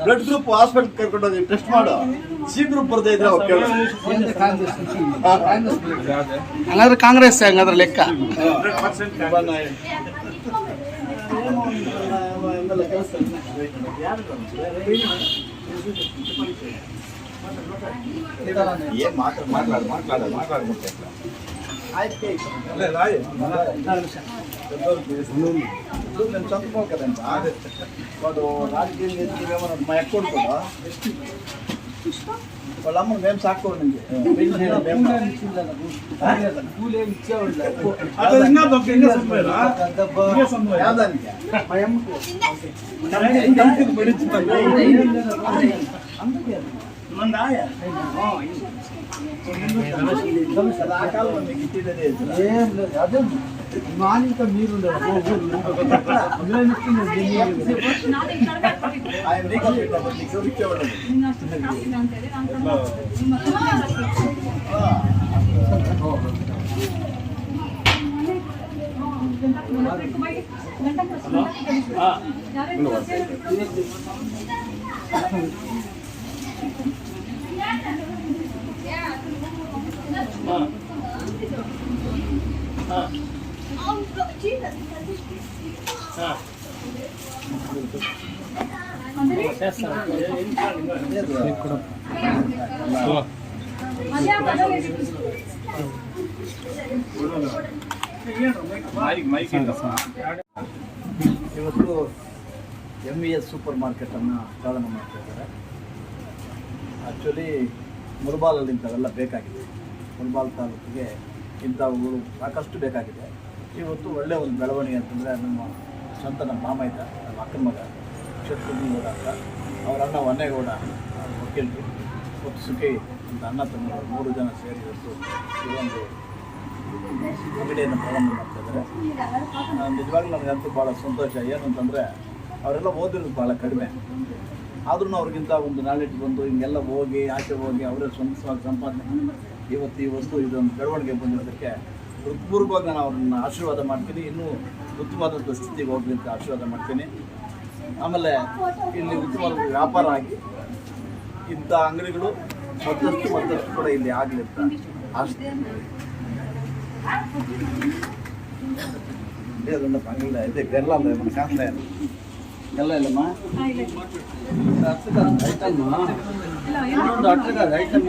Blood group hospital ಕರ್ಕೊಂಡು ಹೋಗಿ test ಮಾಡು. ಸಿ ಗ್ರೂಪ್ ಬರ್ತಾ ಇದ್ರೆ ಹಂಗಾದ್ರೆ ಕಾಂಗ್ರೆಸ್ ಹಂಗಾದ್ರೆ ಲೆಕ್ಕ. ಏನ್ ಮಾತಾಡ್ಬಿಟ್ಟೆ చంపుకోకదండి వాడు రాజకీయం మా ఎక్కడు వాళ్ళ అమ్మ మేము సాక్కోండి అదే మాలిక మీరు ಇವತ್ತು MVS ಸೂಪರ್ ಮಾರ್ಕೆಟ್ ಅನ್ನು ಪ್ರಾರಂಭ ಮಾಡ್ತಾ ಇದ್ದಾರೆ. ಆ್ಯಕ್ಚುಲಿ ಮುಳಬಾಲಲ್ಲಿ ಇಂಥವೆಲ್ಲ ಬೇಕಾಗಿದೆ. ಮುಳಬಾಲ್ ತಾಲೂಕಿಗೆ ಇಂಥವುಗಳು ಸಾಕಷ್ಟು ಬೇಕಾಗಿದೆ. ಇವತ್ತು ಒಳ್ಳೆಯ ಒಂದು ಬೆಳವಣಿಗೆ ಅಂತಂದರೆ ನಮ್ಮ ಸ್ವಂತ ನಮ್ಮ ಮಾಮ ಇದ್ದ ನಮ್ಮ ಅಕ್ಕನ ಮಗ ಶತ್ರುಘ್ನಗೌಡ ಅಂತ, ಅವರ ಅಣ್ಣ ಹೊನ್ನೇಗೌಡ ವಕೀಲರು ಮತ್ತು ಸುಖಿ ಅಂತ ಅಣ್ಣ ತಮ್ಮರು 3 ಜನ ಸೇರಿ ಇವತ್ತು ಇದೊಂದು ಅಂಗಡಿಯನ್ನು ಪ್ರಾರಂಭ ಮಾಡ್ತಾ ಇದ್ದಾರೆ. ನಿಜವಾಗ್ಲೂ ನನಗಂತೂ ಭಾಳ ಸಂತೋಷ. ಏನಂತಂದರೆ ಅವರೆಲ್ಲ ಓದಿರೋದು ಭಾಳ ಕಡಿಮೆ, ಆದ್ರೂ ಅವ್ರಿಗಿಂತ ಒಂದು ನಾಲೆಡ್ಜ್ ಬಂದು ಹಿಂಗೆಲ್ಲ ಹೋಗಿ ಆಚೆ ಹೋಗಿ ಅವರೇ ಸ್ವಂತವಾಗಿ ಸಂಪಾದನೆ ಇವತ್ತು ಈ ವಸ್ತು ಇದೊಂದು ಬೆಳವಣಿಗೆ ಬಂದಿರೋದಕ್ಕೆ ಹೃತ್ಪೂರ್ವಕವಾಗಿ ನಾನು ಅವ್ರನ್ನ ಆಶೀರ್ವಾದ ಮಾಡ್ತೀನಿ. ಇನ್ನೂ ಉತ್ತಮವಾದಂಥ ಸ್ಥಿತಿಗೆ ಹೋಗಲಿ ಅಂತ ಆಶೀರ್ವಾದ ಮಾಡ್ತೀನಿ. ಆಮೇಲೆ ಇಲ್ಲಿ ಉತ್ತಮವಾದ ವ್ಯಾಪಾರ ಆಗಿ ಇಂಥ ಅಂಗಡಿಗಳು ಮತ್ತಷ್ಟು ಕೂಡ ಇಲ್ಲಿ ಆಗಲಿ ಅಂತ ಆಶೆ. ಅದೊಂದು ಪಂಗಿಲ್ಲ ಇದೆ ಬೆಲ್ಲ మన కాస్త ಎಲ್ಲ ಇಲ್ಲಮ್ಮ ಅಷ್ಟು ಐಟಮ್ ಇನ್ನೊಂದು ಅಟ್ಟ ಐಟಮ್